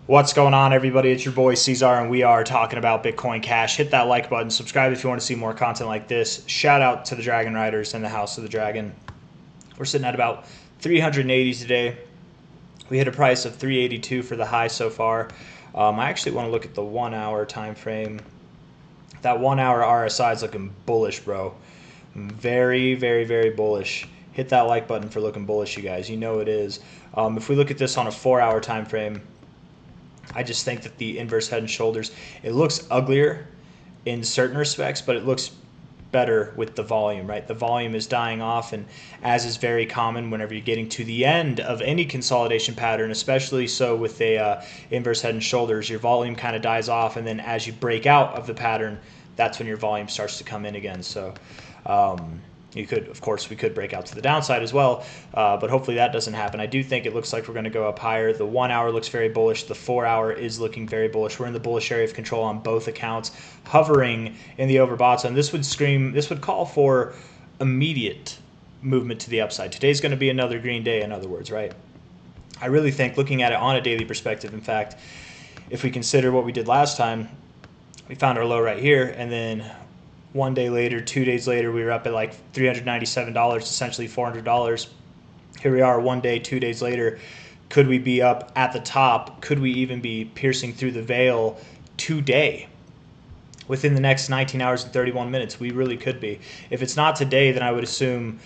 What's going on, everybody? It's your boy C-Zar, and we are talking about Bitcoin Cash. Hit that like button, subscribe if you want to see more content like this. Shout out to the Dragon Riders and the House of the Dragon. We're sitting at about 380 today. We hit a price of 382 for the high so far. I actually want to look at the 1 hour time frame. That 1 hour RSI is looking bullish, bro. Very, very, very bullish. Hit that like button for looking bullish, you guys. You know it is. If we look at this on a 4 hour time frame, I just think that the inverse head and shoulders, it looks uglier in certain respects, but it looks better with the volume, right? The volume is dying off, and as is very common whenever you're getting to the end of any consolidation pattern, especially so with a inverse head and shoulders, your volume kind of dies off, and then as you break out of the pattern, that's when your volume starts to come in again. So you could, of course, we could break out to the downside as well, but hopefully that doesn't happen. I do think it looks like we're going to go up higher. The 1 hour looks very bullish. The 4 hour is looking very bullish. We're in the bullish area of control on both accounts, hovering in the overbought zone. This would call for immediate movement to the upside. Today's going to be another green day, in other words, right? I really think, looking at it on a daily perspective, in fact, if we consider what we did last time, we found our low right here, and then 1 day later, 2 days later, we were up at like $397, essentially $400. Here we are 1 day, 2 days later. Could we be up at the top? Could we even be piercing through the veil today? Within the next 19 hours and 31 minutes, we really could be. If it's not today, then I would assume,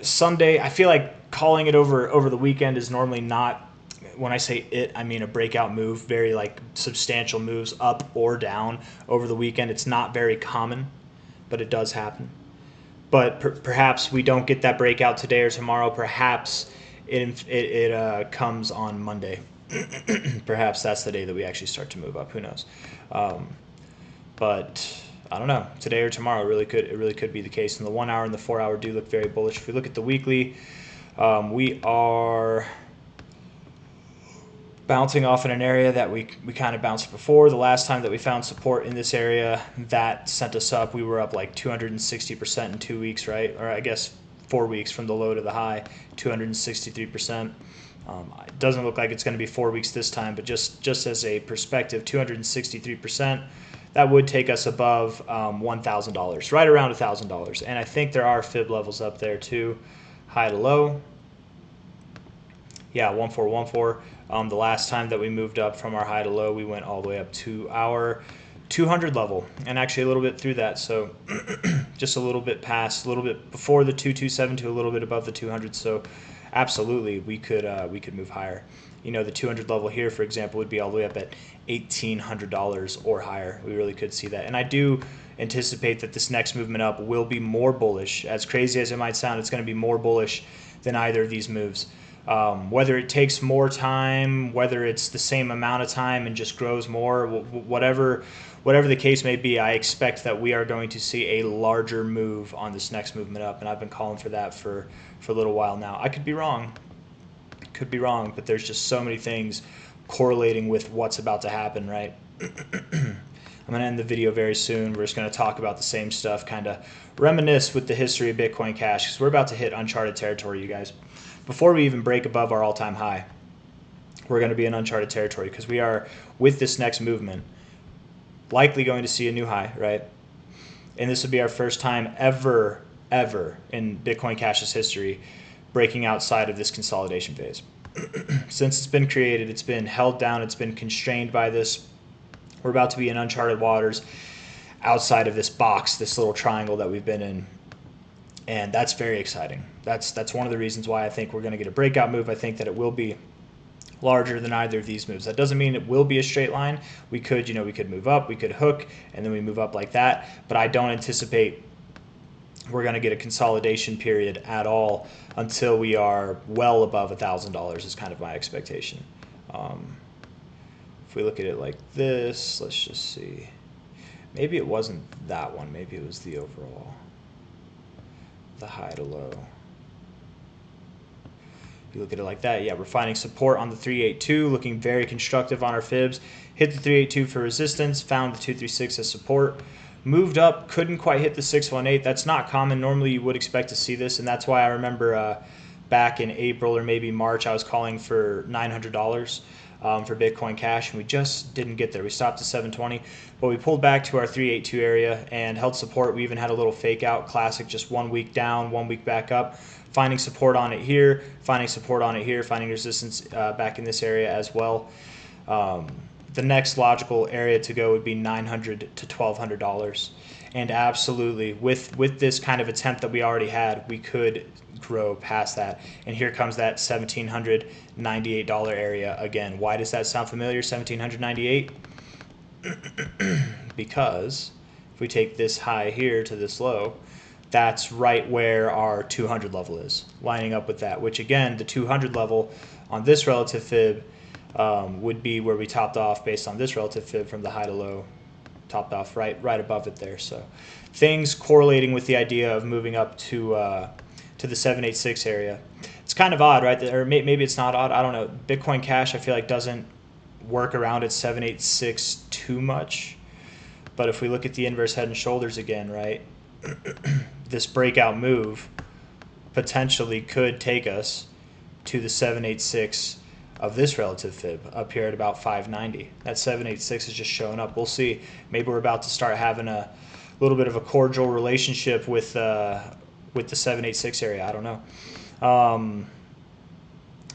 Sunday. I feel like calling it over the weekend is normally not. When I say it, I mean a breakout move, very like substantial moves up or down over the weekend. It's not very common, but it does happen. But perhaps we don't get that breakout today or tomorrow. Perhaps it comes on Monday. Perhaps that's the day that we actually start to move up. Who knows? But I don't know. Today or tomorrow, it really could be the case. And the 1 hour and the 4 hour do look very bullish. If we look at the weekly, we are bouncing off in an area that we kind of bounced before. The last time that we found support in this area, that sent us up. We were up like 260% in 2 weeks, right? Or I guess 4 weeks from the low to the high, 263%. It doesn't look like it's going to be 4 weeks this time, but just as a perspective, 263%, that would take us above $1,000, right around $1,000. And I think there are fib levels up there too, high to low. Yeah, 1414. The last time that we moved up from our high to low, we went all the way up to our 200 level, and actually a little bit through that. So just a little bit past, a little bit before the 227 to a little bit above the 200. So absolutely, we could move higher. The 200 level here, for example, would be all the way up at $1,800 or higher. We really could see that, and I do anticipate that this next movement up will be more bullish. As crazy as it might sound, it's going to be more bullish than either of these moves. Whether it takes more time, whether it's the same amount of time and just grows more, whatever the case may be, I expect that we are going to see a larger move on this next movement up, and I've been calling for that for a little while now. I could be wrong, but there's just so many things correlating with what's about to happen, right? I'm going to end the video very soon. We're just going to talk about the same stuff, kind of reminisce with the history of Bitcoin Cash, because we're about to hit uncharted territory, you guys. Before we even break above our all-time high, we're going to be in uncharted territory, because we are, with this next movement, likely going to see a new high, right? And this would be our first time ever in Bitcoin Cash's history breaking outside of this consolidation phase. Since it's been created, it's been held down, it's been constrained by this. We're about to be in uncharted waters outside of this box, this little triangle that we've been in. And that's very exciting. That's one of the reasons why I think we're going to get a breakout move. I think that it will be larger than either of these moves. That doesn't mean it will be a straight line. We could move up, we could hook, and then we move up like that. But I don't anticipate we're going to get a consolidation period at all until we are well above $1,000 is kind of my expectation. If we look at it like this, let's just see. Maybe it wasn't that one. Maybe it was the overall. The high to low. If you look at it like that, yeah, we're finding support on the 382, looking very constructive on our fibs. Hit the 382 for resistance, found the 236 as support. Moved up, couldn't quite hit the 618. That's not common. Normally you would expect to see this, and that's why I remember back in April or maybe March I was calling for $900. for Bitcoin Cash, and we just didn't get there. We stopped at 720, but we pulled back to our 382 area and held support. We even had a little fake out, classic, just 1 week down, 1 week back up, finding support on it here, finding support on it here, finding resistance back in this area as well. The next logical area to go would be $900 to $1,200. And absolutely, with this kind of attempt that we already had, we could grow past that. And here comes that $1,798 area again. Why does that sound familiar, $1,798? Because if we take this high here to this low, that's right where our 200 level is, lining up with that, which again, the 200 level on this relative fib would be where we topped off based on this relative fib from the high to low, topped off right above it there. So things correlating with the idea of moving up to the 786 area. It's kind of odd, right? Or maybe it's not odd. I don't know. Bitcoin Cash, I feel like, doesn't work around at 786 too much. But if we look at the inverse head and shoulders again, right, this breakout move potentially could take us to the 786 of this relative fib up here at about 590. That 786 is just showing up. We'll see. Maybe we're about to start having a little bit of a cordial relationship with the 786 area. I don't know.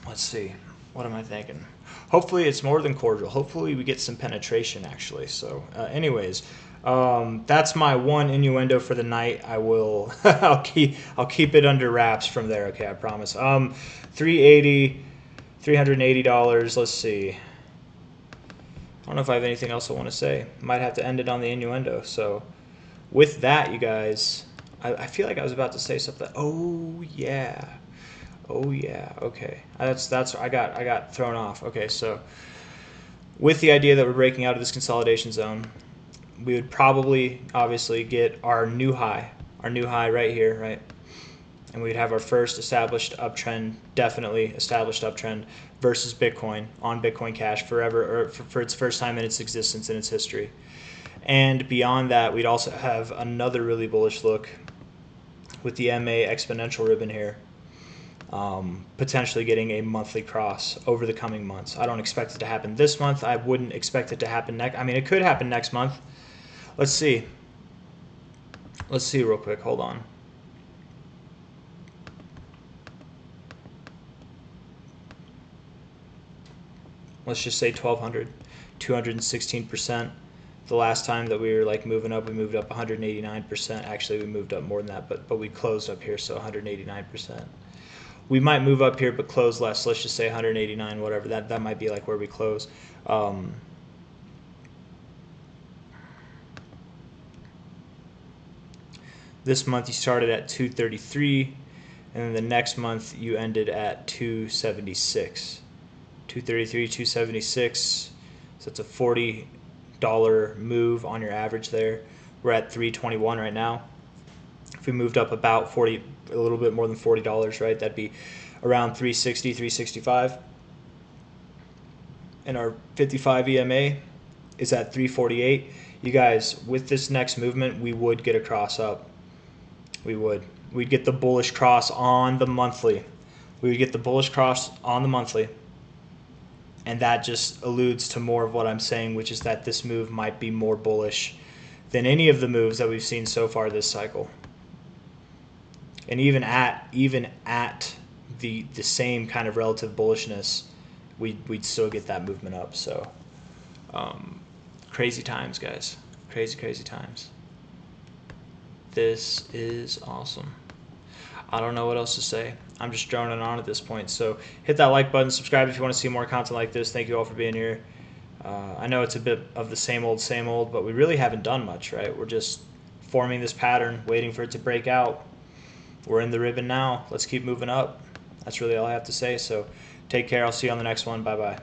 Let's see. What am I thinking? Hopefully it's more than cordial. Hopefully we get some penetration actually. So anyways, that's my one innuendo for the night. I will I'll keep it under wraps from there. Okay, I promise. $380. Let's see. I don't know if I have anything else I want to say. Might have to end it on the innuendo. So with that, you guys, I feel like I was about to say something. Oh yeah. Okay. That's I got thrown off. Okay, so with the idea that we're breaking out of this consolidation zone, we would probably obviously get our new high right here, right? And we'd have our first established uptrend, definitely established uptrend versus Bitcoin on Bitcoin Cash forever, or for its first time in its existence, in its history. And beyond that, we'd also have another really bullish look with the MA exponential ribbon here, potentially getting a monthly cross over the coming months. I don't expect it to happen this month. I wouldn't expect it to happen next. I mean, it could happen next month. Let's see. Let's see real quick. Hold on. Let's just say 1,200, 216%. The last time that we were like moving up, we moved up 189%. Actually, we moved up more than that, but we closed up here, so 189%. We might move up here, but close less. Let's just say 189, whatever. That might be like where we close. This month you started at 233, and then the next month you ended at 276. 233, 276. So it's a $40 move on your average there. We're at 321 right now. If we moved up about a little bit more than $40, right, that'd be around 360, 365. And our 55 EMA is at 348. You guys, with this next movement, we would get a cross up. We would. We'd get the bullish cross on the monthly. We would get the bullish cross on the monthly. And that just alludes to more of what I'm saying, which is that this move might be more bullish than any of the moves that we've seen so far this cycle. And even at the same kind of relative bullishness, we'd still get that movement up. So crazy times, guys. Crazy times. This is awesome. I don't know what else to say. I'm just droning on at this point. So hit that like button, subscribe if you want to see more content like this. Thank you all for being here. I know it's a bit of the same old, but we really haven't done much, right? We're just forming this pattern, waiting for it to break out. We're in the ribbon now. Let's keep moving up. That's really all I have to say. So take care. I'll see you on the next one. Bye-bye.